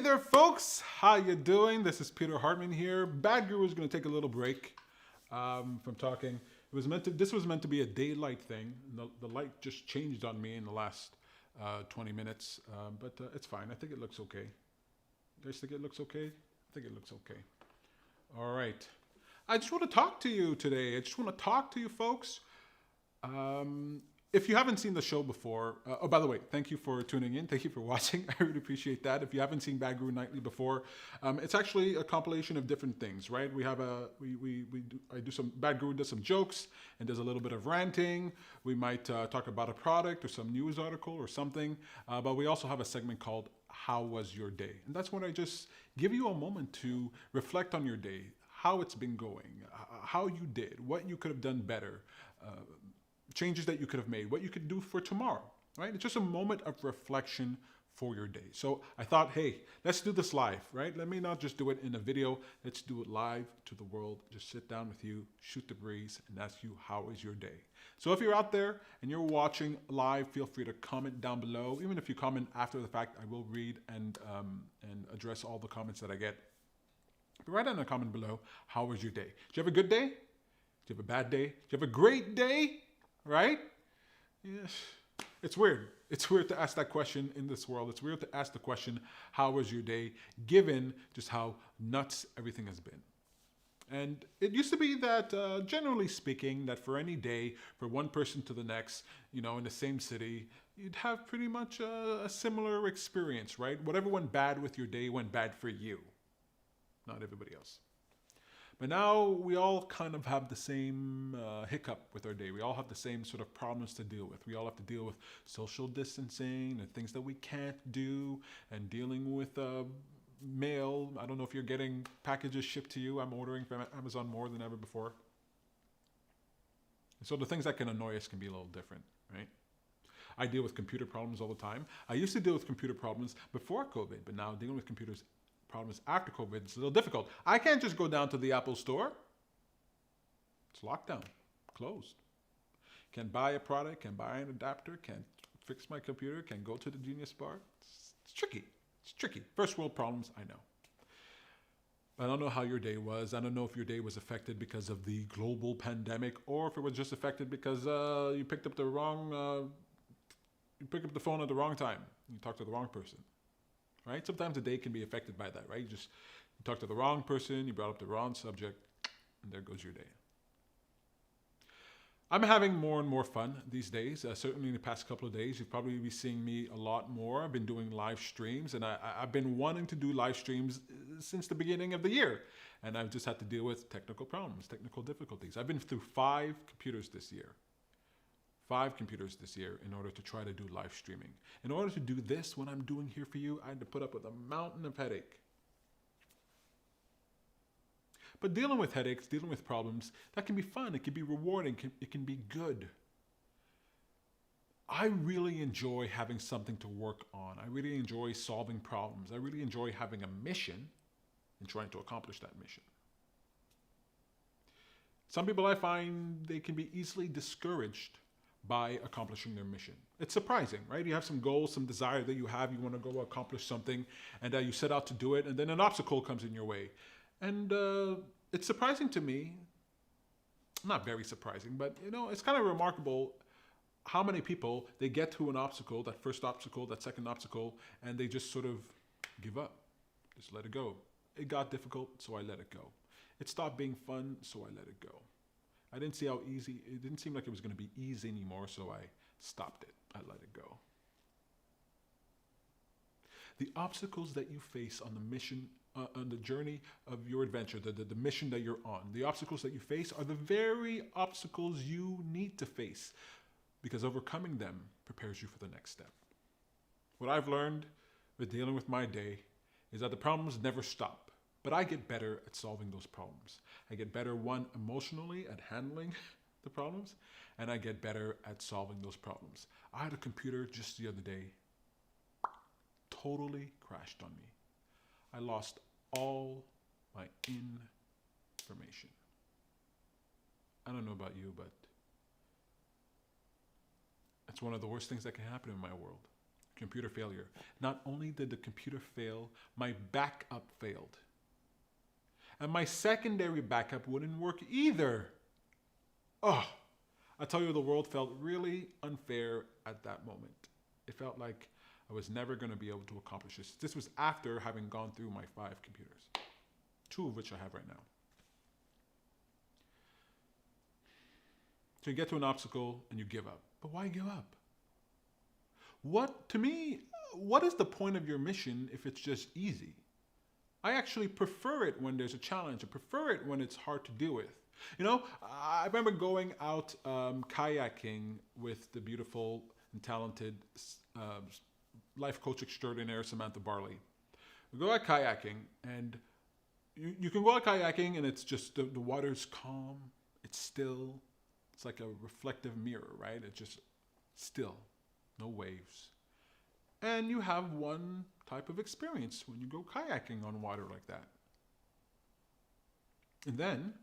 there, folks. How you doing? This is Peter Hartman here. Bad Guru is going to take a little break from talking. This was meant to be a daylight thing. The light just changed on me in the last 20 minutes, but it's fine. I think it looks okay. You guys think it looks okay? I think it looks okay. All right. I just want to talk to you today. I just want to talk to you, folks. If you haven't seen the show before, oh, by the way, thank you for tuning in. Thank you for watching. I really appreciate that. If you haven't seen Bad Guru Nightly before, it's actually a compilation of different things, right? Bad Guru does some jokes and does a little bit of ranting. We might talk about a product or some news article or something, but we also have a segment called How Was Your Day? And that's when I just give you a moment to reflect on your day, how it's been going, how you did, what you could have done better, changes that you could have made, what you could do for tomorrow, right? It's just a moment of reflection for your day. So I thought, hey, let's do this live, right? Let me not just do it in a video. Let's do it live to the world. Just sit down with you, shoot the breeze, and ask you, how is your day? So if you're out there and you're watching live, feel free to comment down below. Even if you comment after the fact, I will read and address all the comments that I get. But write down a comment below, how was your day? Did you have a good day? Did you have a bad day? Did you have a great day? Right? Yes. It's weird. It's weird to ask that question in this world. It's weird to ask the question, how was your day, given just how nuts everything has been. And it used to be that, generally speaking, that for any day, for one person to the next, in the same city, you'd have pretty much a similar experience, right? Whatever went bad with your day went bad for you, not everybody else. But now we all kind of have the same hiccup with our day. We all have the same sort of problems to deal with. We all have to deal with social distancing and things that we can't do, and dealing with mail. I don't know if you're getting packages shipped to you. I'm ordering from Amazon more than ever before. And so the things that can annoy us can be a little different, right? I deal with computer problems all the time. I used to deal with computer problems before COVID, but now dealing with computers problems after COVID, it's a little difficult. I can't just go down to the Apple store. It's locked down, closed. Can't buy a product, can't buy an adapter, can't fix my computer, can't go to the Genius Bar. It's tricky. It's tricky. First world problems, I know. I don't know how your day was. I don't know if your day was affected because of the global pandemic, or if it was just affected because you picked up the phone at the wrong time. You talked to the wrong person. Right? Sometimes a day can be affected by that, right? You talk to the wrong person, you brought up the wrong subject, and there goes your day. I'm having more and more fun these days. Certainly in the past couple of days, you've probably been seeing me a lot more. I've been doing live streams, and I've been wanting to do live streams since the beginning of the year. And I've just had to deal with technical problems, technical difficulties. I've been through 5 computers this year. 5 computers this year in order to try to do live streaming. In order to do this, what I'm doing here for you, I had to put up with a mountain of headache. But dealing with headaches, dealing with problems, that can be fun. It can be rewarding. It can be good. I really enjoy having something to work on. I really enjoy solving problems. I really enjoy having a mission and trying to accomplish that mission. Some people, I find, they can be easily discouraged by accomplishing their mission. It's surprising, right? You have some goals, some desire that you have, you want to go accomplish something, and you set out to do it, and then an obstacle comes in your way. And it's surprising to me, not very surprising, but it's kind of remarkable how many people, they get to an obstacle, that first obstacle, that second obstacle, and they just sort of give up, just let it go. It got difficult, so I let it go. It stopped being fun, so I let it go. I didn't see how easy, it didn't seem like it was going to be easy anymore, so I stopped it. I let it go. The obstacles that you face on the mission, on the journey of your adventure, the mission that you're on, the obstacles that you face are the very obstacles you need to face, because overcoming them prepares you for the next step. What I've learned with dealing with my day is that the problems never stop. But I get better at solving those problems. I get better, one, emotionally at handling the problems, and I get better at solving those problems. I had a computer just the other day, totally crashed on me. I lost all my information. I don't know about you, but it's one of the worst things that can happen in my world. computer failure. Not only did the computer fail, my backup failed. And my secondary backup wouldn't work either. Oh, I tell you, the world felt really unfair at that moment. It felt like I was never going to be able to accomplish this. This was after having gone through my 5 computers, 2 of which I have right now. So you get to an obstacle and you give up. But why give up? To me, what is the point of your mission if it's just easy? I actually prefer it when there's a challenge. I prefer it when it's hard to deal with. You know, I remember going out kayaking with the beautiful and talented life coach extraordinaire, Samantha Barley. We go out kayaking, and you can go out kayaking, and it's just the water's calm, it's still, it's like a reflective mirror, right? It's just still, no waves. And you have one type of experience when you go kayaking on water like that. And then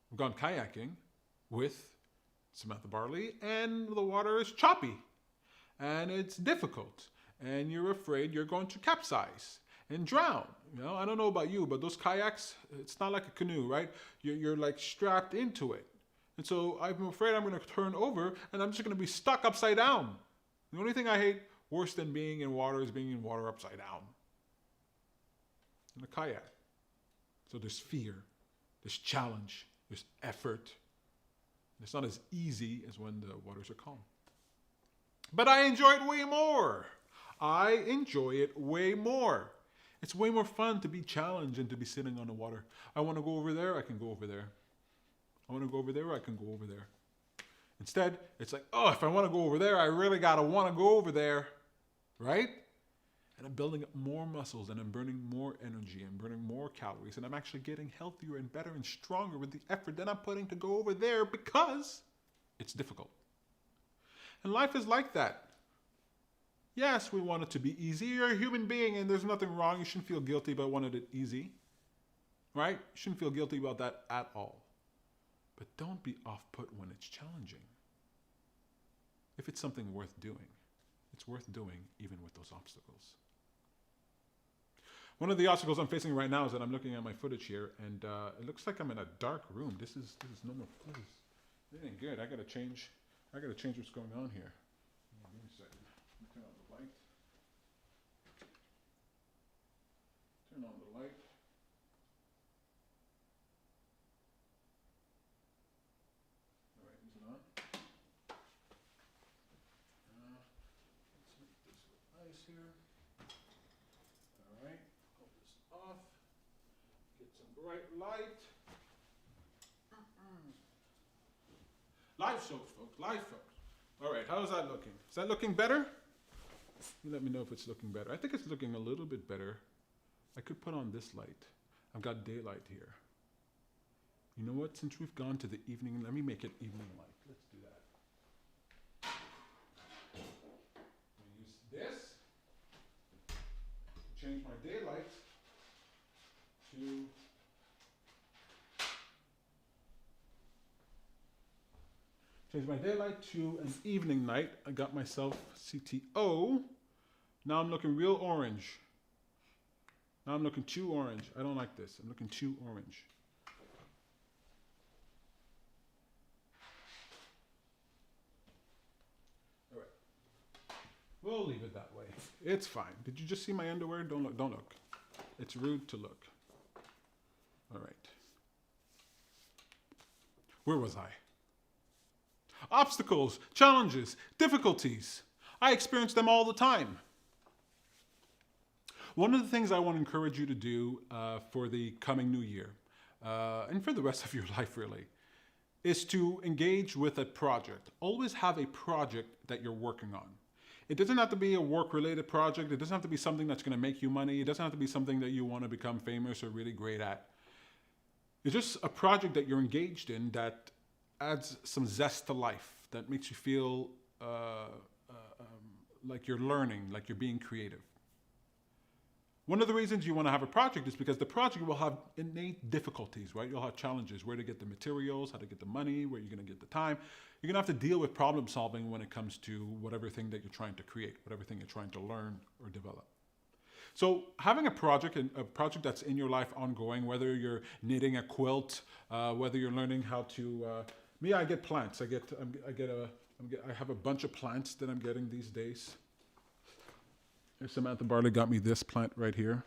we've gone kayaking with Samantha Barley, and the water is choppy, and it's difficult, and you're afraid you're going to capsize and drown. You know, I don't know about you, but those kayaks, it's not like a canoe, right? You're like strapped into it. And so I'm afraid I'm going to turn over, and I'm just going to be stuck upside down. The only thing I hate worse than being in water is being in water upside down in a kayak. So there's fear, there's challenge, there's effort. It's not as easy as when the waters are calm. But I enjoy it way more. I enjoy it way more. It's way more fun to be challenged and to be sitting on the water. I want to go over there, I can go over there. I want to go over there, I can go over there. Instead, it's like, oh, if I want to go over there, I really got to want to go over there, right? And I'm building up more muscles, and I'm burning more energy, and burning more calories, and I'm actually getting healthier and better and stronger with the effort that I'm putting to go over there because it's difficult. And life is like that. Yes, we want it to be easy. You're a human being, and there's nothing wrong. You shouldn't feel guilty about wanting it easy, right? You shouldn't feel guilty about that at all. But don't be off-put when it's challenging. If it's something worth doing, it's worth doing even with those obstacles. One of the obstacles I'm facing right now is that I'm looking at my footage here, and it looks like I'm in a dark room. This is normal. This ain't good. I gotta change what's going on here. Give me a second. Turn on the light. Turn on the light. All right, is it on? Let's make this look nice here. All right, pull this off. Get some bright light. Live shows, folks. Live shows. All right, how's that looking? Is that looking better? You let me know if it's looking better. I think it's looking a little bit better. I could put on this light. I've got daylight here. You know what? Since we've gone to the evening, let me make it evening light. Let's do that. I'm going to use this to change my daylight to an evening night. I got myself CTO. Now I'm looking real orange. Now I'm looking too orange. I don't like this. I'm looking too orange. All right. We'll leave it that way. It's fine. Did you just see my underwear? Don't look. Don't look. It's rude to look. All right. Where was I? Obstacles, challenges, difficulties. I experience them all the time. One of the things I want to encourage you to do for the coming new year, and for the rest of your life really, is to engage with a project. Always have a project that you're working on. It doesn't have to be a work-related project. It doesn't have to be something that's going to make you money. It doesn't have to be something that you want to become famous or really great at. It's just a project that you're engaged in that adds some zest to life, that makes you feel like you're learning, like you're being creative. One of the reasons you want to have a project is because the project will have innate difficulties, right? You'll have challenges, where to get the materials, how to get the money, where you're going to get the time. You're going to have to deal with problem solving when it comes to whatever thing that you're trying to create, whatever thing you're trying to learn or develop. So having a project that's in your life ongoing, whether you're knitting a quilt, whether you're learning how to, me, I get plants. I have a bunch of plants that I'm getting these days. Samantha Barley got me this plant right here,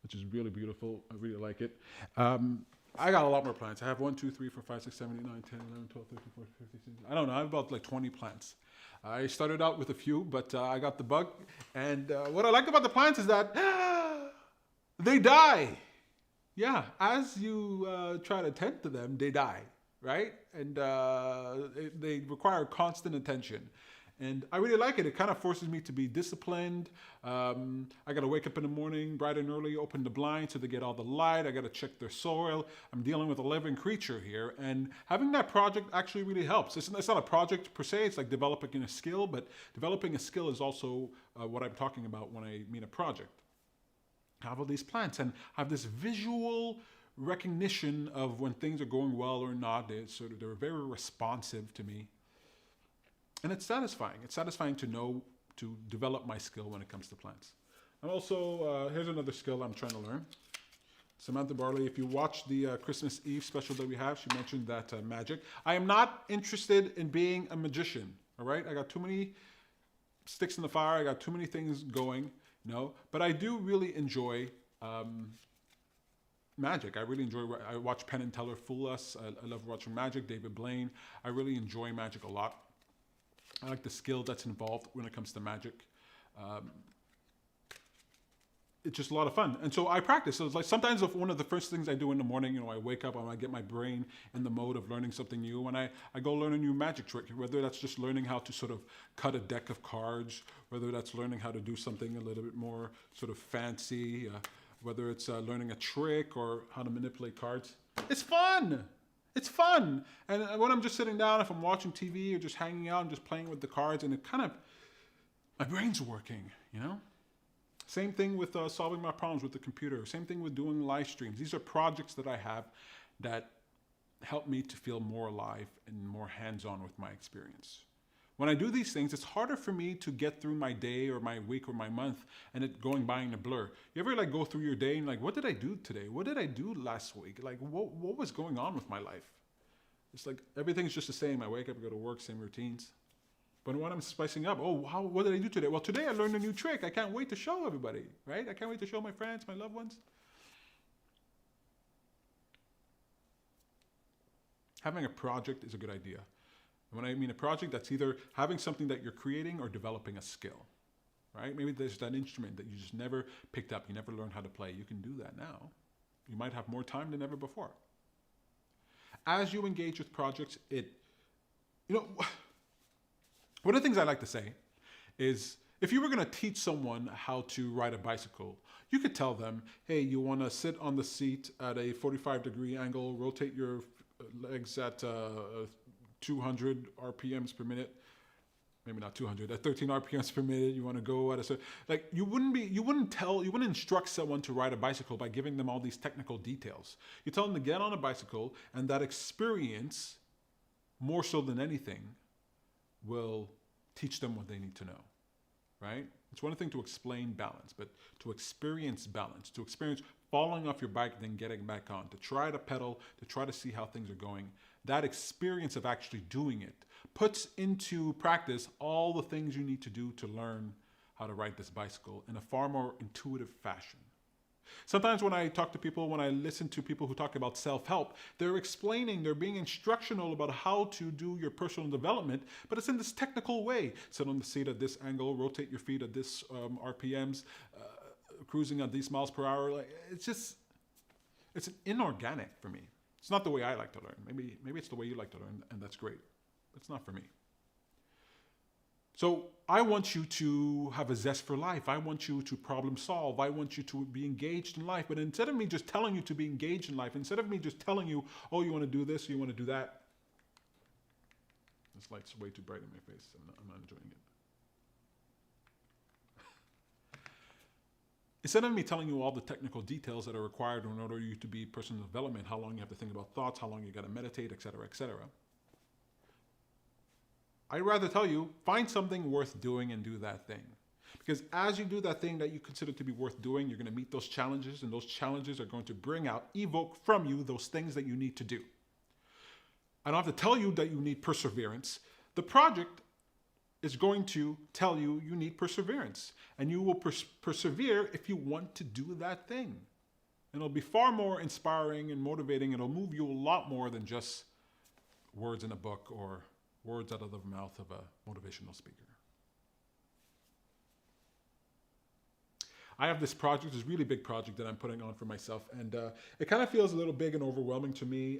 which is really beautiful. I really like it. I got a lot more plants. I have 1, 2, 3, 4, 5, 6, 7, 8, 9, 10, 11, 12, 13, 14, 15, 16. I don't know. I have about like 20 plants. I started out with a few, but I got the bug. And what I like about the plants is that they die. Yeah, as you try to tend to them, they die, right? And they require constant attention. And I really like it. It kind of forces me to be disciplined. I got to wake up in the morning, bright and early, open the blinds so they get all the light. I got to check their soil. I'm dealing with a living creature here. And having that project actually really helps. It's not a project per se. It's like developing a skill. But developing a skill is also what I'm talking about when I mean a project. I have all these plants and I have this visual recognition of when things are going well or not. They're very responsive to me. And it's satisfying. It's satisfying to know, to develop my skill when it comes to plants. And also, here's another skill I'm trying to learn. Samantha Barley, if you watch the Christmas Eve special that we have, she mentioned that magic. I am not interested in being a magician, all right? I got too many sticks in the fire. I got too many things going, But I do really enjoy magic. I really enjoy, I watch Penn and Teller fool us. I love watching magic, David Blaine. I really enjoy magic a lot. I like the skill that's involved when it comes to magic. It's just a lot of fun. And so I practice. So it's like sometimes one of the first things I do in the morning, I wake up and I get my brain in the mode of learning something new. And I go learn a new magic trick, whether that's just learning how to sort of cut a deck of cards, whether that's learning how to do something a little bit more sort of fancy, whether it's learning a trick or how to manipulate cards. It's fun. It's fun. And when I'm just sitting down, if I'm watching TV or just hanging out and just playing with the cards, and it kind of, my brain's working, Same thing with solving my problems with the computer. Same thing with doing live streams. These are projects that I have that help me to feel more alive and more hands-on with my experience. When I do these things, it's harder for me to get through my day or my week or my month and it going by in a blur. You ever go through your day and what did I do today? What did I do last week? What was going on with my life? It's like everything's just the same. I wake up, go to work, same routines. But when I'm spicing up, what did I do today? Well, today I learned a new trick. I can't wait to show everybody, right? I can't wait to show my friends, my loved ones. Having a project is a good idea. When I mean a project, that's either having something that you're creating or developing a skill, right? Maybe there's that instrument that you just never picked up. You never learned how to play. You can do that now. You might have more time than ever before. As you engage with projects, one of the things I like to say is if you were going to teach someone how to ride a bicycle, you could tell them, hey, you want to sit on the seat at a 45-degree angle, rotate your legs at 200 RPMs per minute, maybe not 200, at 13 RPMs per minute. You want to go at a certain, you wouldn't instruct someone to ride a bicycle by giving them all these technical details. You tell them to get on a bicycle, and that experience, more so than anything, will teach them what they need to know, right? It's one thing to explain balance, but to experience balance, to experience falling off your bike, then getting back on, to try to pedal, to try to see how things are going. That experience of actually doing it puts into practice all the things you need to do to learn how to ride this bicycle in a far more intuitive fashion. Sometimes when I talk to people, when I listen to people who talk about self-help, they're being instructional about how to do your personal development, but it's in this technical way. Sit on the seat at this angle, rotate your feet at this RPMs, cruising at these miles per hour. It's inorganic for me. It's not the way I like to learn. Maybe it's the way you like to learn, and that's great. It's not for me. So I want you to have a zest for life. I want you to problem solve. I want you to be engaged in life. But instead of me just telling you to be engaged in life, instead of me just telling you, oh, you want to do this, you want to do that. This light's way too bright in my face. I'm not enjoying it. Instead of me telling you all the technical details that are required in order for you to be personal development, how long you have to think about thoughts, how long you got to meditate, etc., I'd rather tell you, find something worth doing and do that thing. Because as you do that thing that you consider to be worth doing, you're going to meet those challenges, and those challenges are going to bring out, evoke from you those things that you need to do. I don't have to tell you that you need perseverance. The project is going to tell you you need perseverance, and you will persevere if you want to do that thing. And it'll be far more inspiring and motivating. It'll move you a lot more than just words in a book or words out of the mouth of a motivational speaker. I have this project, this really big project that I'm putting on for myself, and it kind of feels a little big and overwhelming to me.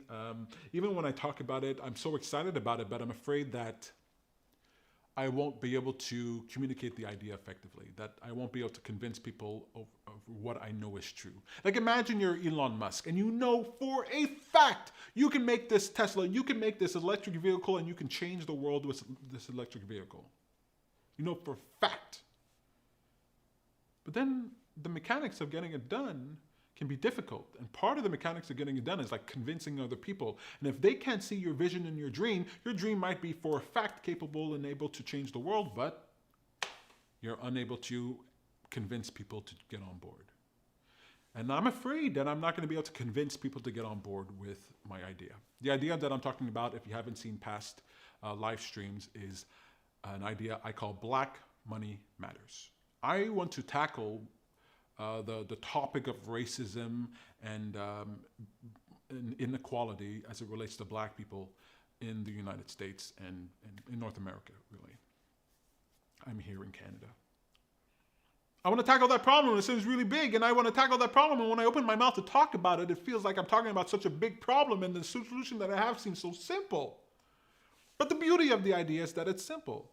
Even when I talk about it, I'm so excited about it, but I'm afraid that I won't be able to communicate the idea effectively, that I won't be able to convince people of what I know is true. Like, imagine you're Elon Musk and you know for a fact you can make this Tesla, you can make this electric vehicle, and you can change the world with this electric vehicle. You know for a fact. But then the mechanics of getting it done can be difficult. And part of the mechanics of getting it done is like convincing other people. And if they can't see your vision and your dream might be for a fact capable and able to change the world, but you're unable to convince people to get on board. And I'm afraid that I'm not going to be able to convince people to get on board with my idea. The idea that I'm talking about, if you haven't seen past live streams, is an idea I call Black Money Matters. I want to tackle the topic of racism and inequality as it relates to black people in the United States and in North America, really. I'm here in Canada. I want to tackle that problem. It seems really big, and I want to tackle that problem. And when I open my mouth to talk about it, it feels like I'm talking about such a big problem, and the solution that I have seems so simple. But the beauty of the idea is that it's simple.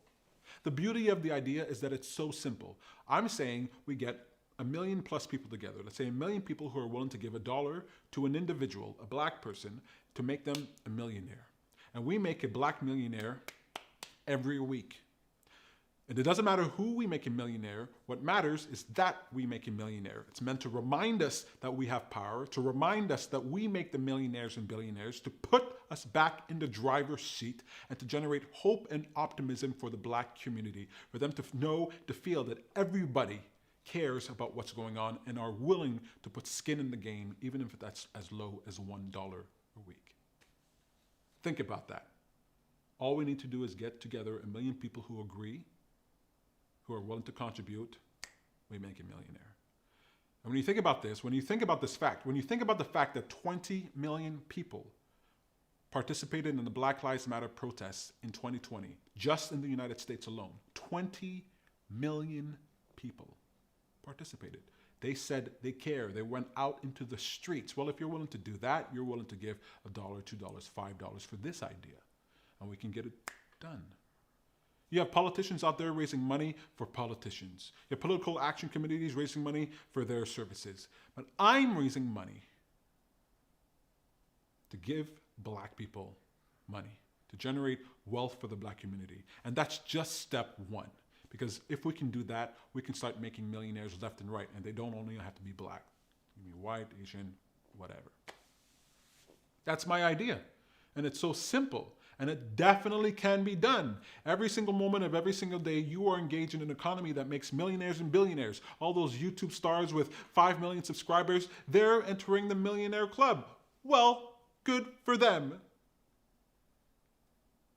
The beauty of the idea is that it's so simple. I'm saying we get 1 million plus people together. Let's say 1 million people who are willing to give $1 to an individual, a black person, to make them a millionaire. And we make a black millionaire every week. And it doesn't matter who we make a millionaire. What matters is that we make a millionaire. It's meant to remind us that we have power, to remind us that we make the millionaires and billionaires, to put us back in the driver's seat, and to generate hope and optimism for the black community, for them to know, to feel that everybody cares about what's going on and are willing to put skin in the game, even if that's as low as $1 a week. Think about that. All we need to do is get together 1 million people who agree, who are willing to contribute, we make a millionaire. And when you think about this, when you think about this fact, when you think about the fact that 20 million people participated in the Black Lives Matter protests in 2020, just in the United States alone, 20 million people participated. They said they care. They went out into the streets. Well, if you're willing to do that, you're willing to give $1, $2, $5 for this idea, and we can get it done. You have politicians out there raising money for politicians. You have political action committees raising money for their services. But I'm raising money to give black people money, to generate wealth for the black community. And that's just step one. Because if we can do that, we can start making millionaires left and right. And they don't only have to be black. You can be white, Asian, whatever. That's my idea. And it's so simple. And it definitely can be done. Every single moment of every single day, you are engaged in an economy that makes millionaires and billionaires. All those YouTube stars with 5 million subscribers, they're entering the millionaire club. Well, good for them.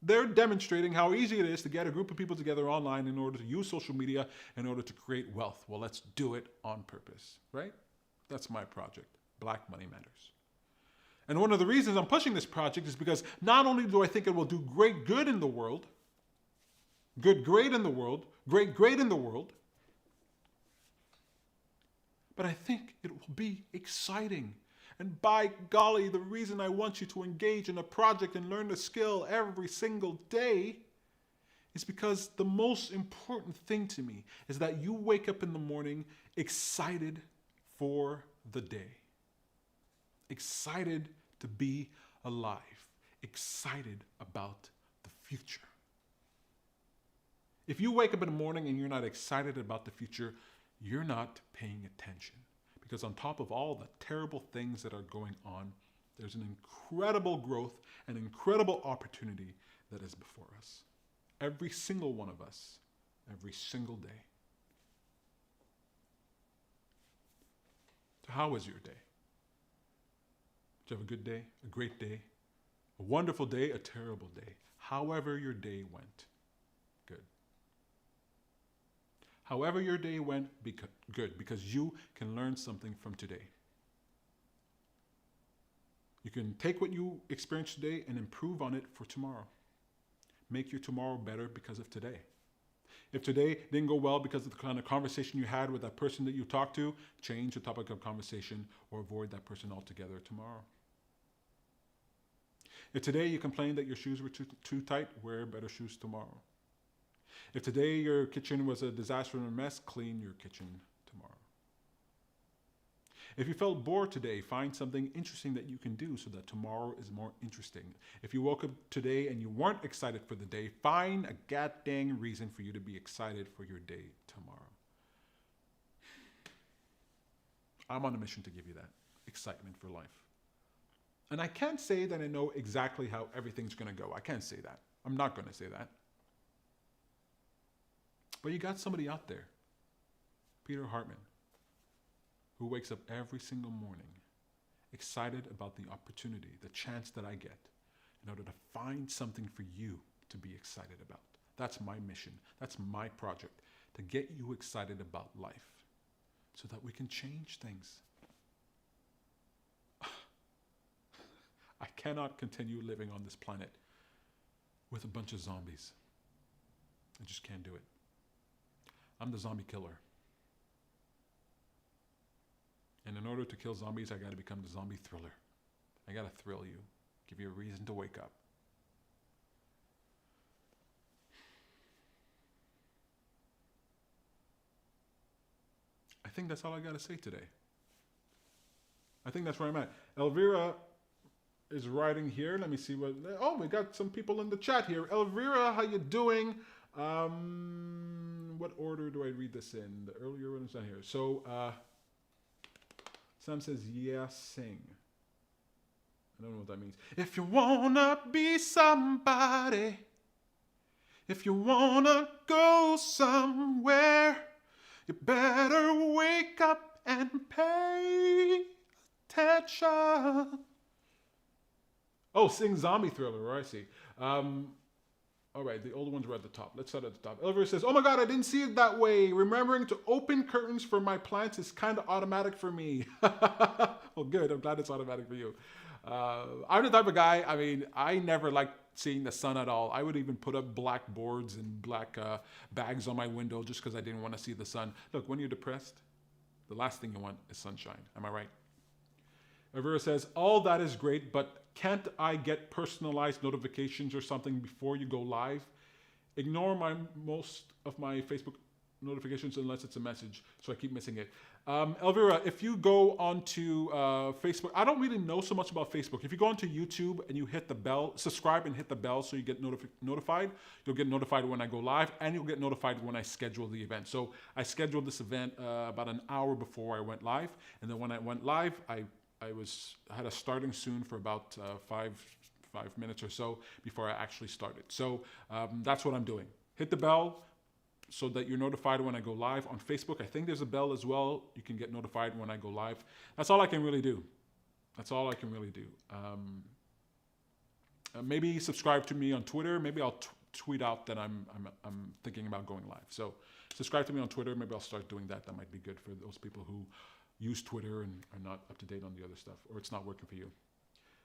They're demonstrating how easy it is to get a group of people together online in order to use social media in order to create wealth. Well, let's do it on purpose, right? That's my project, Black Money Matters. And one of the reasons I'm pushing this project is because not only do I think it will do great good in the world, great in the world, great in the world, but I think it will be exciting. And by golly, the reason I want you to engage in a project and learn the skill every single day is because the most important thing to me is that you wake up in the morning excited for the day. Excited to be alive, excited about the future. If you wake up in the morning and you're not excited about the future, you're not paying attention. Because on top of all the terrible things that are going on, there's an incredible growth and incredible opportunity that is before us. Every single one of us, every single day. So how was your day? Did you have a good day, a great day, a wonderful day, a terrible day? However your day went, good. However your day went, good, because you can learn something from today. You can take what you experienced today and improve on it for tomorrow. Make your tomorrow better because of today. If today didn't go well because of the kind of conversation you had with that person that you talked to, change the topic of conversation or avoid that person altogether tomorrow. If today you complained that your shoes were too tight, wear better shoes tomorrow. If today your kitchen was a disaster and a mess, clean your kitchen tomorrow. If you felt bored today, find something interesting that you can do so that tomorrow is more interesting. If you woke up today and you weren't excited for the day, find a goddamn reason for you to be excited for your day tomorrow. I'm on a mission to give you that excitement for life. And I can't say that I know exactly how everything's going to go. I can't say that. I'm not going to say that. But you got somebody out there, Peter Hartman, who wakes up every single morning excited about the opportunity, the chance that I get in order to find something for you to be excited about. That's my mission. That's my project, to get you excited about life so that we can change things. I cannot continue living on this planet with a bunch of zombies. I just can't do it. I'm the zombie killer. And in order to kill zombies, I got to become the zombie thriller. I got to thrill you, give you a reason to wake up. I think that's all I got to say today. I think that's where I'm at. Elvira is writing here. Let me see what... Oh, we got some people in the chat here. Elvira, how you doing? What order do I read this in? The earlier one is not here. So, Sam says, yeah, sing. I don't know what that means. If you wanna be somebody, if you wanna go somewhere, you better wake up and pay attention. Oh, sing Zombie Thriller, I see. All right, the old ones were at the top. Let's start at the top. Elvira says, oh my God, I didn't see it that way. Remembering to open curtains for my plants is kind of automatic for me. Well, good. I'm glad it's automatic for you. I'm the type of guy, I mean, I never liked seeing the sun at all. I would even put up black boards and black bags on my window just because I didn't want to see the sun. Look, when you're depressed, the last thing you want is sunshine. Am I right? Elvira says, all that is great, but can't I get personalized notifications or something before you go live? Ignore most of my Facebook notifications unless it's a message, so I keep missing it. Elvira, if you go onto Facebook, I don't really know so much about Facebook. If you go onto YouTube and you hit the bell, subscribe and hit the bell so you get notified, you'll get notified when I go live, and you'll get notified when I schedule the event. So I scheduled this event about an hour before I went live, and then when I went live, I had a starting soon for about five minutes or so before I actually started. So that's what I'm doing. Hit the bell so that you're notified when I go live. On Facebook, I think there's a bell as well. You can get notified when I go live. That's all I can really do. That's all I can really do. Maybe subscribe to me on Twitter. Maybe I'll tweet out that I'm thinking about going live. So subscribe to me on Twitter. Maybe I'll start doing that. That might be good for those people who use Twitter and are not up to date on the other stuff, or it's not working for you.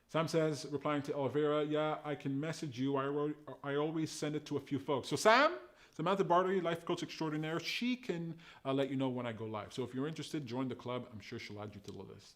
Sam says, replying to Elvira, yeah, I can message you. I always send it to a few folks. So Sam, Samantha Bartley, life coach extraordinaire, she can let you know when I go live. So if you're interested, join the club. I'm sure she'll add you to the list.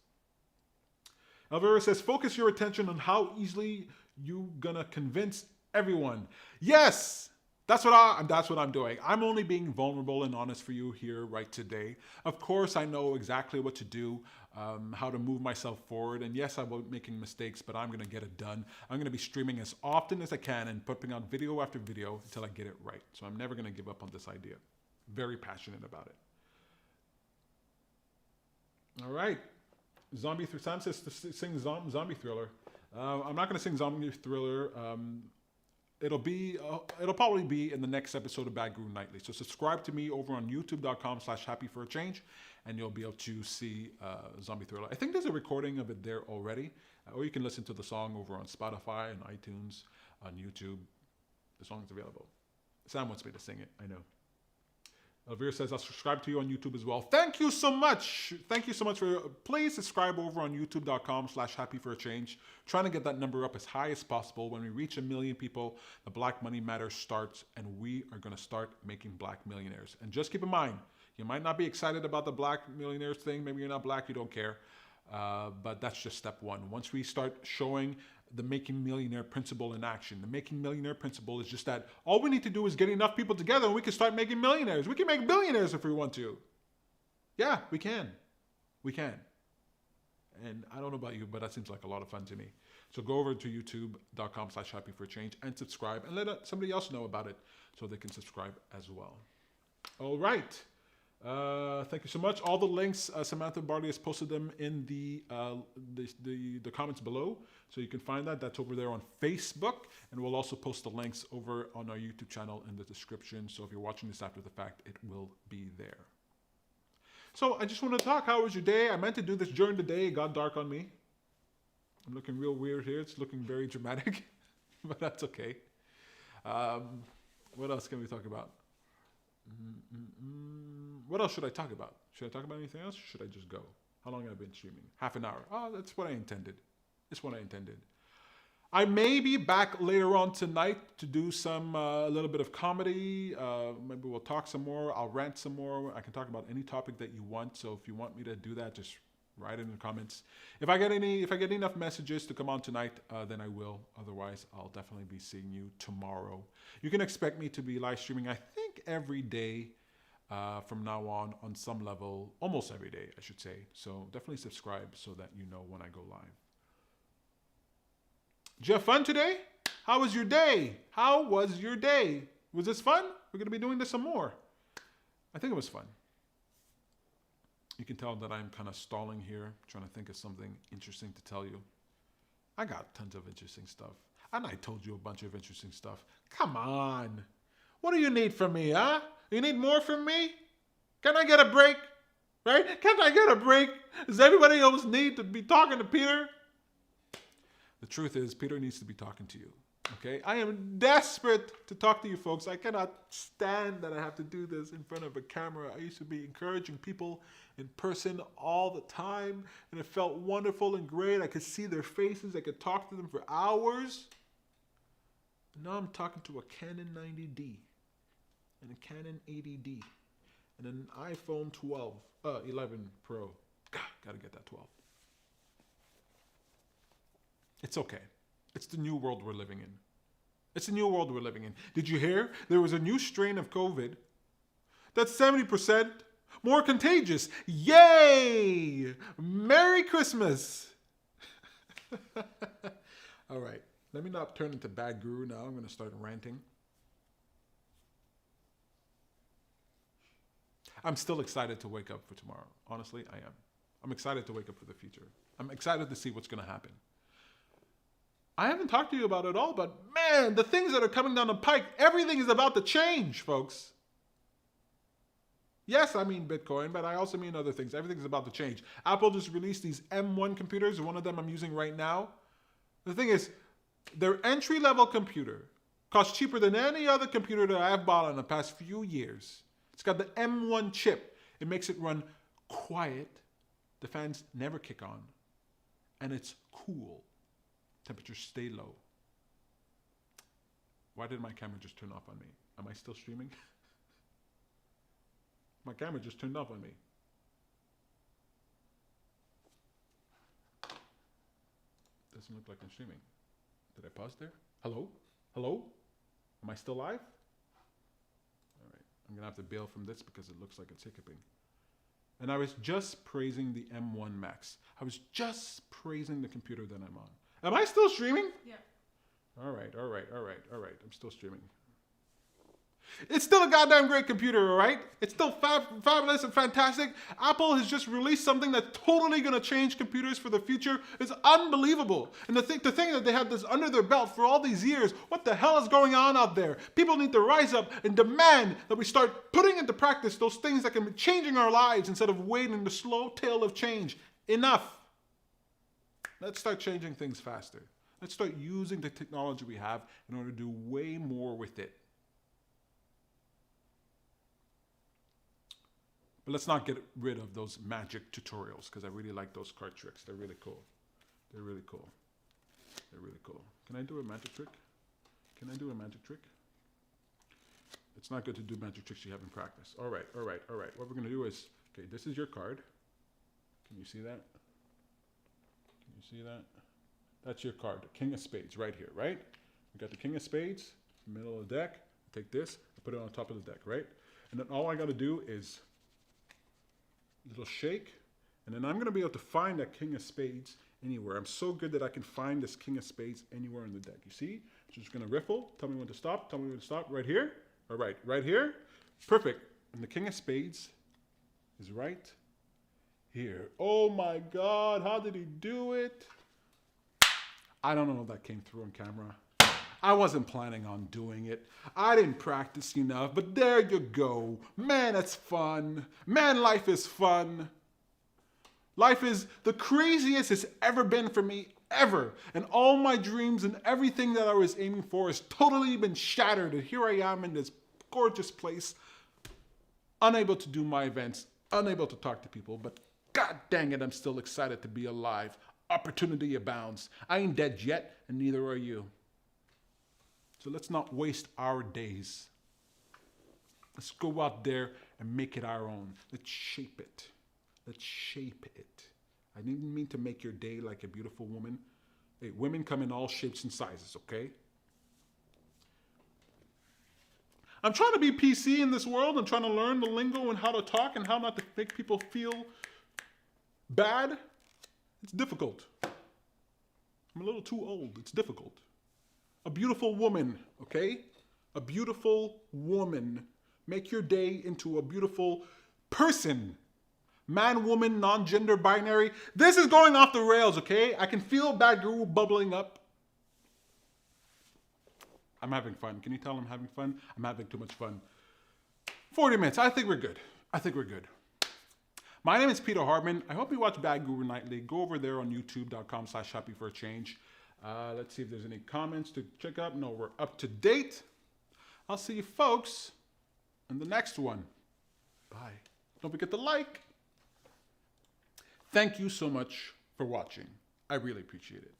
Elvira says, focus your attention on how easily you're gonna convince everyone. Yes! That's what I'm doing. I'm only being vulnerable and honest for you here right today. Of course, I know exactly what to do, how to move myself forward. And yes, I will be making mistakes, but I'm going to get it done. I'm going to be streaming as often as I can and putting out video after video until I get it right. So I'm never going to give up on this idea. Very passionate about it. All right. Sam says to sing Zombie Thriller. I'm not going to sing Zombie Thriller. It'll probably be in the next episode of Bad Groove Nightly. So subscribe to me over on youtube.com/happy for a change, and you'll be able to see Zombie Thriller. I think there's a recording of it there already, or you can listen to the song over on Spotify and iTunes, on YouTube. The song is available. Sam wants me to sing it, I know. Elvira says, I'll subscribe to you on YouTube as well. Thank you so much. Thank you so much please subscribe over on youtube.com/happy for a change. Trying to get that number up as high as possible. When we reach 1 million people, the Black Money Matters starts, and we are going to start making black millionaires. And just keep in mind, you might not be excited about the black millionaires thing. Maybe you're not black, you don't care. But that's just step one. Once we start showing the making millionaire principle in action, the making millionaire principle is just that all we need to do is get enough people together and we can start making millionaires. We can make billionaires if we want to. Yeah, we can. We can. And I don't know about you, but that seems like a lot of fun to me. So go over to youtube.com/happy for a change and subscribe, and let somebody else know about it so they can subscribe as well. All right. Thank you so much. All the links, Samantha Barley has posted them in the comments below, so you can find that. That's over there on Facebook, and we'll also post the links over on our YouTube channel in the description. So if you're watching this after the fact, it will be there. So I just want to talk. How was your day? I meant to do this during the day. It got dark on me. I'm looking real weird here. It's looking very dramatic, but that's okay. What else can we talk about? What else should I talk about? Should I talk about anything else? Or should I just go? How long have I been streaming? Half an hour. Oh, that's what I intended. It's what I intended. I may be back later on tonight to do some a little bit of comedy. Maybe we'll talk some more. I'll rant some more. I can talk about any topic that you want. So if you want me to do that, just write it in the comments. If I get enough messages to come on tonight, then I will. Otherwise, I'll definitely be seeing you tomorrow. You can expect me to be live streaming, I think, every day from now on some level, almost every day, I should say. So definitely subscribe so that you know when I go live. Did you have fun today? How was your day? How was your day? Was this fun? We're going to be doing this some more. I think it was fun. You can tell that I'm kind of stalling here, trying to think of something interesting to tell you. I got tons of interesting stuff. And I told you a bunch of interesting stuff. Come on. What do you need from me, huh? You need more from me? Can I get a break? Right? Can't I get a break? Does everybody else need to be talking to Peter? The truth is, Peter needs to be talking to you. Okay? I am desperate to talk to you folks. I cannot stand that I have to do this in front of a camera. I used to be encouraging people in person all the time, and it felt wonderful and great. I could see their faces. I could talk to them for hours. Now I'm talking to a Canon 90D and a Canon 80D and an iPhone 11 Pro. God, gotta get that 12. It's okay. It's the new world we're living in. It's the new world we're living in. Did you hear? There was a new strain of COVID that's 70% more contagious. Yay! Merry Christmas! All right. Let me not turn into bad guru now. I'm going to start ranting. I'm still excited to wake up for tomorrow. Honestly, I am. I'm excited to wake up for the future. I'm excited to see what's going to happen. I haven't talked to you about it at all, but man, the things that are coming down the pike, everything is about to change, folks. Yes, I mean Bitcoin, but I also mean other things. Everything's about to change. Apple just released these M1 computers. One of them I'm using right now. The thing is, their entry-level computer costs cheaper than any other computer that I've bought in the past few years. It's got the M1 chip. It makes it run quiet. The fans never kick on. And it's cool. Temperatures stay low. Why did my camera just turn off on me? Am I still streaming? My camera just turned off on me. Doesn't look like I'm streaming. Did I pause there? Hello? Hello? Am I still live? All right. I'm going to have to bail from this because it looks like it's hiccuping. And I was just praising the M1 Max. I was just praising the computer that I'm on. Am I still streaming? Yeah. All right. I'm still streaming. It's still a goddamn great computer, all right? It's still fabulous and fantastic. Apple has just released something that's totally gonna change computers for the future. It's unbelievable. And to think that they have this under their belt for all these years, what the hell is going on out there? People need to rise up and demand that we start putting into practice those things that can be changing our lives instead of waiting the slow tail of change. Enough. Let's start changing things faster. Let's start using the technology we have in order to do way more with it. But let's not get rid of those magic tutorials, because I really like those card tricks. They're really cool. They're really cool. They're really cool. Can I do a magic trick? Can I do a magic trick? It's not good to do magic tricks you haven't practiced. All right, all right, all right. What we're going to do is, okay, this is your card. Can you see that? Can you see that? That's your card, the King of Spades right here, right? We got the King of Spades, middle of the deck. I take this, I put it on top of the deck, right? And then all I got to do is little shake, and then I'm going to be able to find that King of Spades anywhere. I'm so good that I can find this King of Spades anywhere in the deck. You see? So just going to riffle. Tell me when to stop. Tell me when to stop. Right here. All right. Right here. Perfect. And the King of Spades is right here. Oh my God. How did he do it? I don't know if that came through on camera. I wasn't planning on doing it. I didn't practice enough, but there you go. Man, that's fun. Man, life is fun. Life is the craziest it's ever been for me, ever. And all my dreams and everything that I was aiming for has totally been shattered. And here I am in this gorgeous place, unable to do my events, unable to talk to people, but God dang it, I'm still excited to be alive. Opportunity abounds. I ain't dead yet, and neither are you. So let's not waste our days. Let's go out there and make it our own. Let's shape it. Let's shape it. I didn't mean to make your day like a beautiful woman. Hey, women come in all shapes and sizes, okay? I'm trying to be PC in this world. I'm trying to learn the lingo and how to talk and how not to make people feel bad. It's difficult. I'm a little too old. It's difficult. A beautiful woman, okay? A beautiful woman. Make your day into a beautiful person. Man, woman, non-gender binary. This is going off the rails, okay? I can feel Bad Guru bubbling up. I'm having fun. Can you tell I'm having fun? I'm having too much fun. 40 minutes. I think we're good. I think we're good. My name is Peter Hartman. I hope you watch Bad Guru Nightly. Go over there on youtube.com/happyforachange. Let's see if there's any comments to check out. No, we're up to date. I'll see you folks in the next one. Bye. Don't forget to like. Thank you so much for watching. I really appreciate it.